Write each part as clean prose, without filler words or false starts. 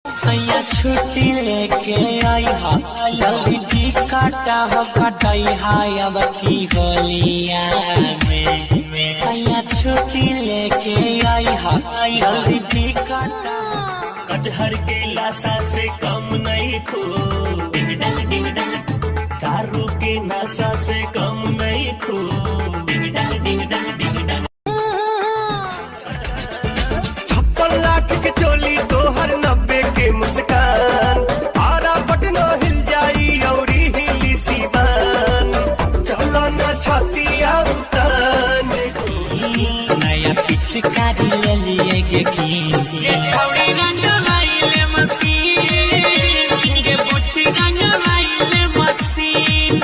सैया छुट्टी लेके आई हा जल्दी टिकटा हो कटाई हा अब की होलिया में सैया छुट्टी लेके आई हा जल्दी टिकटा। कटहर के लाशा से कम नहीं खो, डिंग डंग डिंग डंग। दारू के नशा से कम नहीं खो, डिंग डंग डिंग डंग डिंग डंग। 56 लाख के चोली तोहर 90 के मुस्कान, आरा पटना हिल जाई औरी हिली सीवान। चलो न छतिया उतान, नया पिचकारी ले लिए गे की थोड़ी रंग लाइले मसीन गे बुच्ची रंग लाइले मसीन।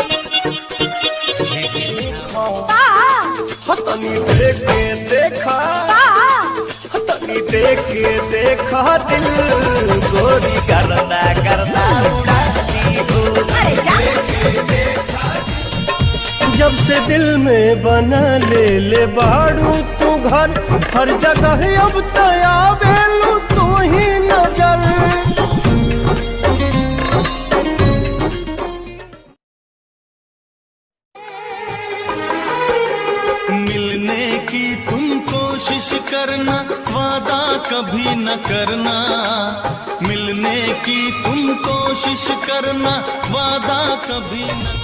हतनी देखे देखा, हतनी देखे देखा दिल गोरी करना करना उड़ाती हो। जब से दिल में बना ले बाड़ू तू घर, हर जगह अब तया बेलू तू ही नजर। मिलने की तुम कोशिश करना, वादा कभी न करना। मिलने की तुम कोशिश करना, वादा कभी न।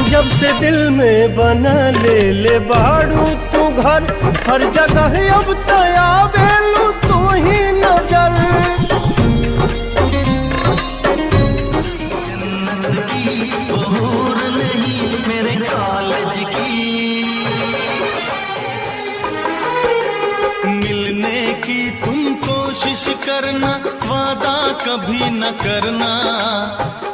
जब से दिल में बना ले बाड़ू तू घर, हर जगह अब तया बेलू तू ही नजर। जन्नत की बहूर नहीं मेरे कॉलेज की। मिलने की तुम कोशिश करना, वादा कभी न करना।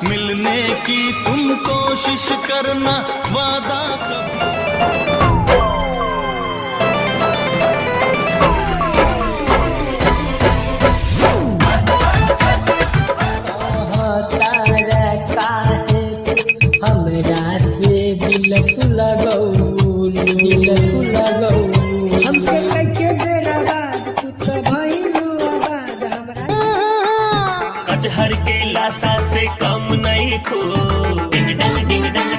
मिलने की तुम कोशिश करना, वादा कभी। हमरा से दिल लगौ हमके कैके बेरा बाद कुछ भइलू आबाद हमरा। कटहर के लाशा से कम नहीं खो, डिंग डंग डिंग डंग।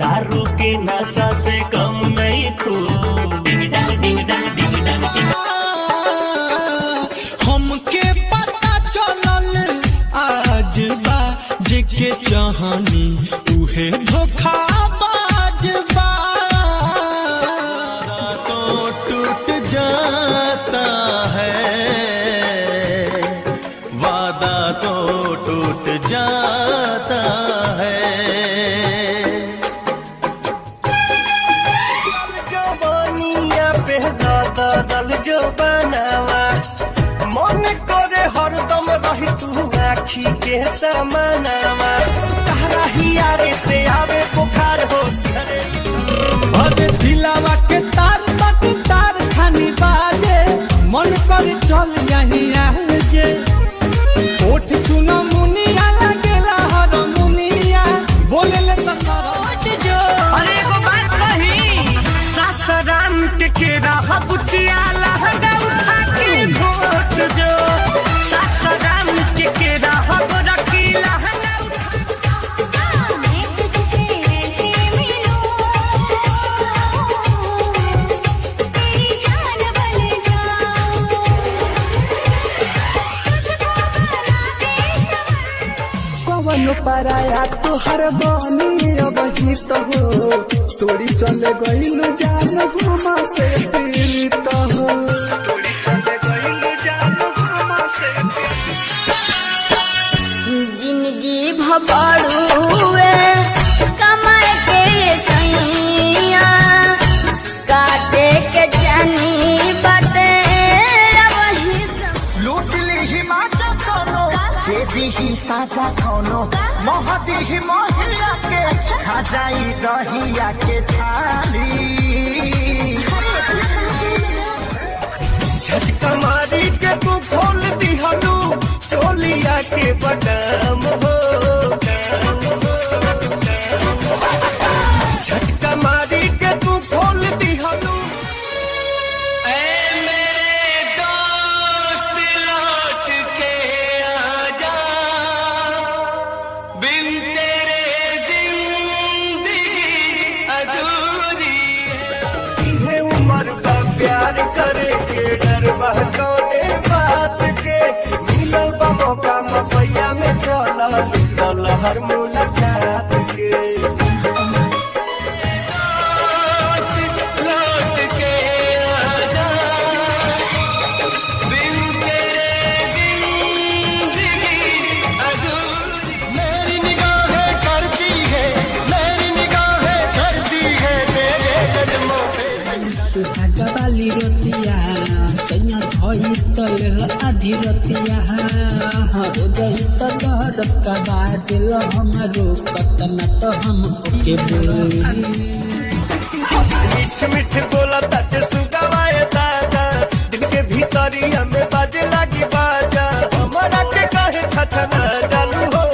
दारू के नशा से कम नहीं खो, डिंग डंग डिंग डंग डिंग डंग। हमके पता चलल आज बा जेके चाहनी उहे धोखाबाज बा। तो टूट जाता है, वादा तो टूट जाता है। जवानिया पे दादा दल जो बनावा, मन करे हरदम रही तू आखी के समानावा। कहरा हियारे से आवे बुखार हो सिहरे। अरे दिलावा के तार तक तार खानी बाजे, मन कर चल यहीं आजे। ओठ चुना मुनिया लगेला हर मुनिया, बोले ले तो सरोट जो। अरे एगो बात कही, सासाराम के केरा बुचिया लहंगा उठा के घोट जो। सासाराम के केरा रखी लहंगा कवनो पराया तोहर बानी अब ही तो हो, तोड़ी चले गइलू जान घुमा से पीड़ित हो। जिंदगी भबड़ुए कमर के सैया, काटे के जानी बटे वही सब। लूट ली ही माता कोनो, देवी ही साजा कोनो। मोहती ही मोहिया के खा जाई दहिया के छाली। झटका मारी के तू खोल दिहलू चोलिया के बटम हो। झटका मारी के तू खोल दिहलू। मेरे दोस्त लौट के आ मौका मपैया में चल हर मुलाकात के लौट के आजा बिन तेरे जिंदगी अधूरी मेरी निगाहें करती है मेरी निगाहें करती है तेरे कदमों पे गबाली रोतिया सैया धोई तल आधी रोतिया रोज तो दहरत का बादल हमारो कतना तो हम के बोली मीठ मीठ बोला तट सुगवाए दादा दिल के भीतरिया में बाजे लगी बाजा हमारा के कहे छछना चालू हो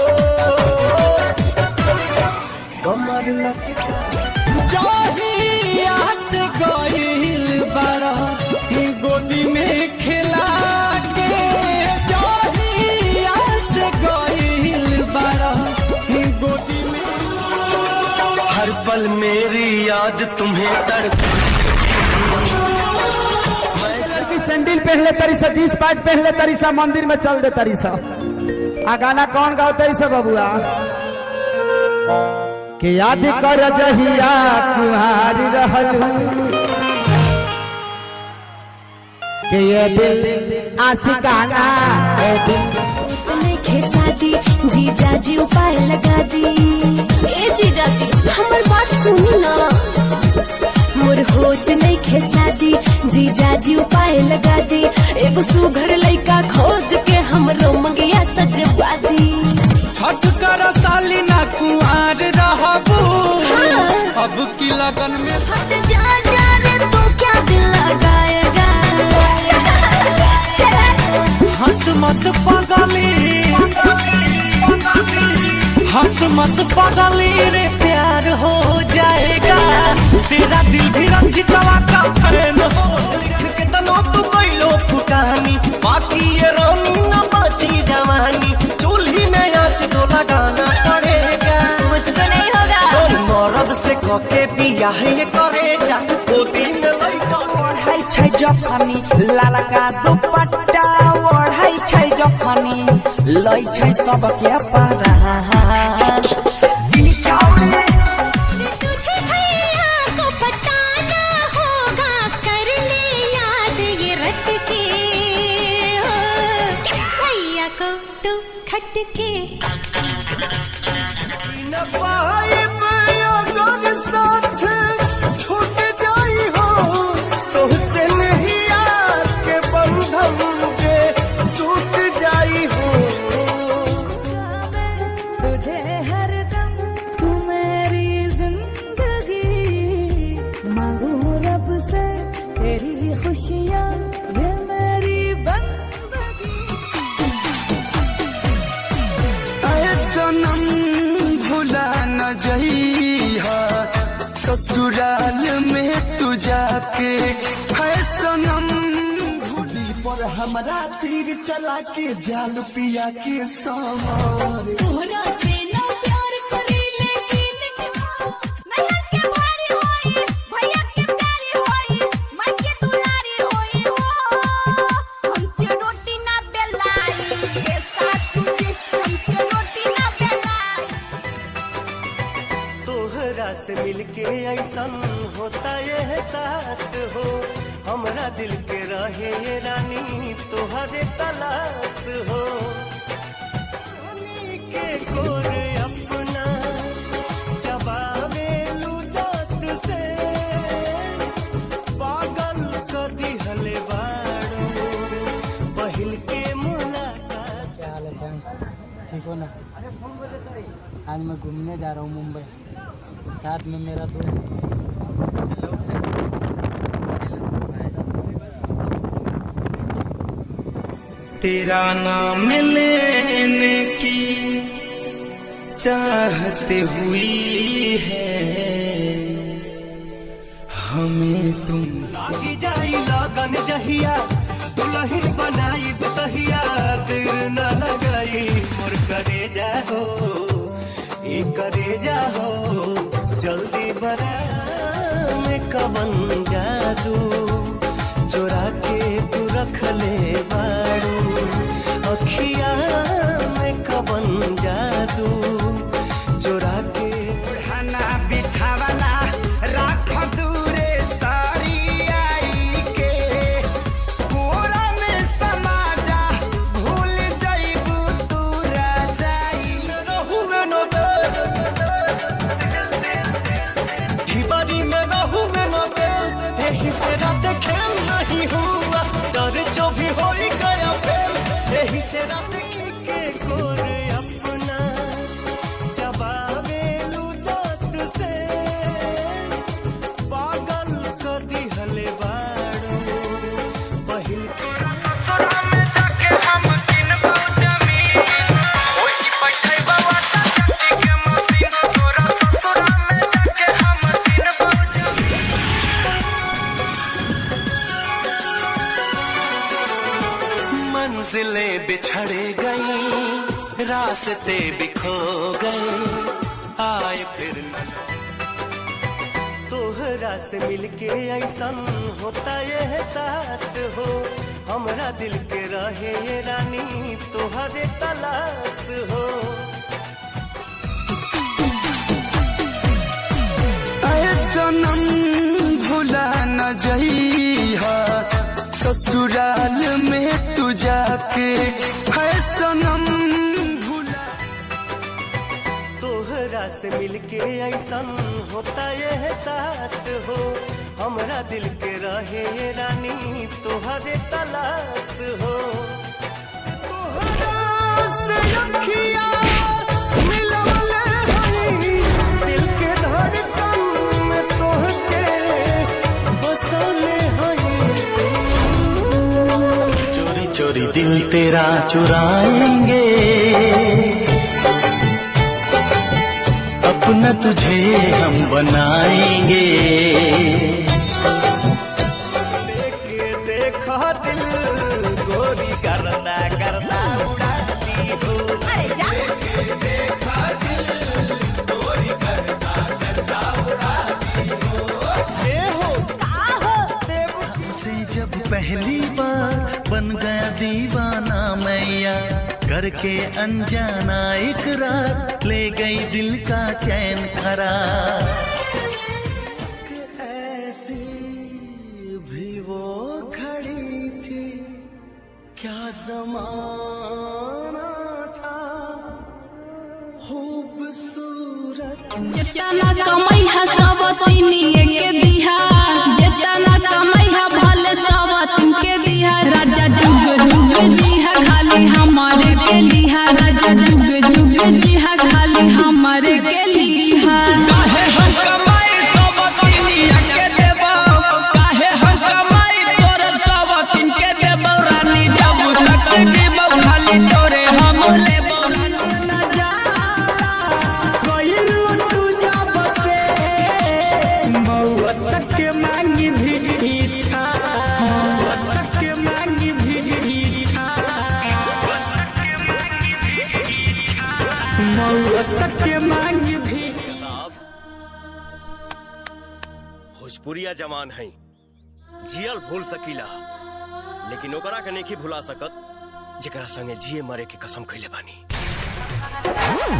कमर लचका जहिया से गइल बारा गोदी में खिला के जहिया से गइल बारा गोदी में हर पल मेरी याद तुम्हें तड़पती लड़की सैंडल पहले तरी सा जींस पैंट पहले तरी सा मंदिर में चल दे तरी सा आ गाना कौन गाओ तरी सा बबुआ के याद कर जहिया कुहारी रहलू के ये दिल आशिकाना ए दिल शादी जीजा जी उपाय लगा दी ए जीजा जी हमार बात सुनी ना मोर होत नहीं खे शादी जीजा जी उपाय लगा दी एगो सुघर लइका खोज के हमरो मंगिया सजवा दी छठ कर साली ना कुआर रहबू अब की लगन में हट जा जा रे तू क्या दिल लगाएगा हंस मत पागली रे प्यार हो जाएगा तेरा दिल भी रंजितवा का फैन हो के तनो तू कोइलो फुटानी बाकी ये रोनी न बची जवानी चूल्ही में आँच तो लगाना पड़ेगा मुझसे नहीं होगा और मर्द से कोके बियाह ये करे जा गोदी में लइका ओढ़ाई छै जखनी लालका दुपट्टा ओढ़ाई छै जखनी लई छै सबके परान तुझे भैया को बताना होगा कर ले याद ये रट के भैया को तू खटके न पाइब अगर साथ छूट जाई हो तो से नहीं आके बंधन के टूट जाई हो तुझे हरदम तू मेरी जिंदगी मांगू रब से तेरी खुशियाँ ये मेरी बंदगी ऐ सनम भुला न जइहा ससुराल में तू जाके है सनम भूली पर हमरा तीर चला के जाल पिया के सामार तोहरा से ना प्यार करी लेकिन नैहर के भारी होई भैया के प्यारी होई माई के दुलारी होई हो हमसे रोटी ना बेलाई ये साथ तुझे हमसे रोटी ना बेलाई तोहरा से मिलके ऐसन होता ये एहसास हो हमरा दिल के रहे ये रानी तोहरे तलाश हो रानी के गोर अपना जबावे लुटत से पागल कदी हले बाड़ो पहिल के मुलाकात क्या हाल है फ्रेंड्स ठीक हो ना आज मैं घूमने जा रहा हूँ मुंबई साथ में मेरा दोस्त तेरा नाम लेने की चाहते हुई है हमें तुमसे लागी जाई लगन जहिया दुल्हन बनाई बतहिया देर न लगाई मोर करे जाहो ये करे जाहो जल्दी बरा में कवन जादू चुरा के तू रख ले बाड़ू अखिया गई रास्ते बिखो गए आए फिर तोहरा से मिलके ऐसन होता ये एहसास हो हमरा दिल के रहे ये रानी तोहरे तलाश हो ऐ सनम भुला न जइहा ससुराल में तू जाके है सनम भुला तोहरा से मिलके ऐसन होता ये एहसास हो हमरा दिल के रहे ये रानी तोहरे तलाश हो तोहरा से अखिया मिलवले हई दिल के धड़कन में तोहके बसले हई चोरी चोरी दिल तेरा चुराएंगे अपना तुझे हम बनाएंगे देखा दिल गोरी करना करना उड़ाती हो अरे जा देखा दिल गोरी करना करना उड़ाती हो तुमसे जब पहली बार बन गया दीवाना मैया करके अनजाना इकरार ले गई दिल का चैन करार ऐसी भी वो खड़ी थी क्या ज़माना था खूबसूरत जेतना कमाई है सब तीनिए के दिहा जेतना कमाई है भले सब तीन के दिहा राजा जुग जुग दिहा खाली हमारे के लिहा राजा जुग जुग दिहा खाली हमारे के लिहा काहे हम कमाई सब तीनिए के देबो काहे हम कमाई तोर सब तीन के देबो रानी जब तक जीबो खाली तोरे हम लेबो भोजपुरिया जवान है जियल भूल सकीला लेकिन ओकरा के नहीं भुला सकत जेकरा संगे जिए मरे के कसम खइले बानी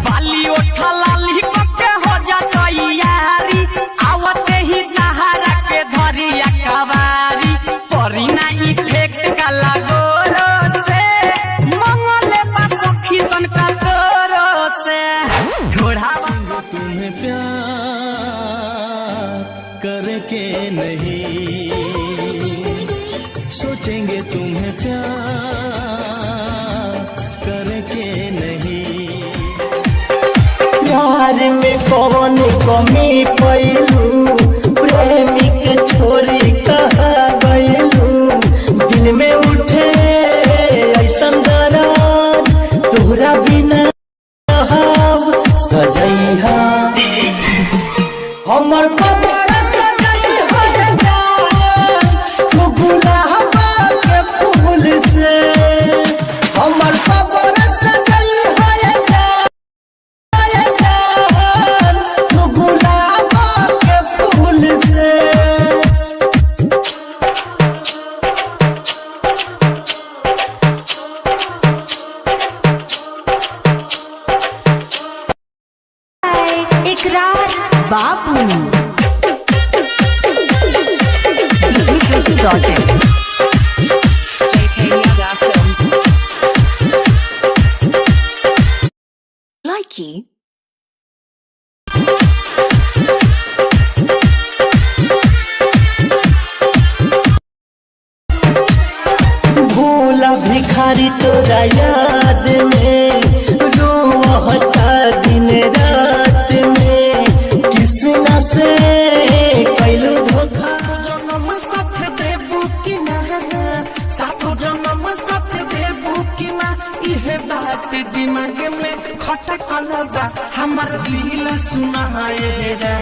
बाली ओठा लाली के हो जाता यारी आवते ही तहारा के धरिया कवारी परी नहीं फेंक का लगोरो से मंगले बस सखी तन का तोरो से घोड़ावा तुम्हें प्यार करके नहीं सोचेंगे तुम्हें प्यार करके नहीं प्यार में कौन कमी पैलू प्रेमी के छोरी कहा गईलू दिल में उठे ऐसन दरार तोहरा बिना सजैहा हमर कबर सजैहा तू गुलाब के फूल से हमर कबर सजैहा तू गुलाब के फूल से इकरार बाबू Likey भूला भिखारी तोरा याद में रोहता दिन रात में किसना से कैलू धोखा जन्म साथ देबू कि ना सातो जन्म साथ देबू कि ना इहे बात दिमाग में खटकल बा हमर दिल सुनाए रे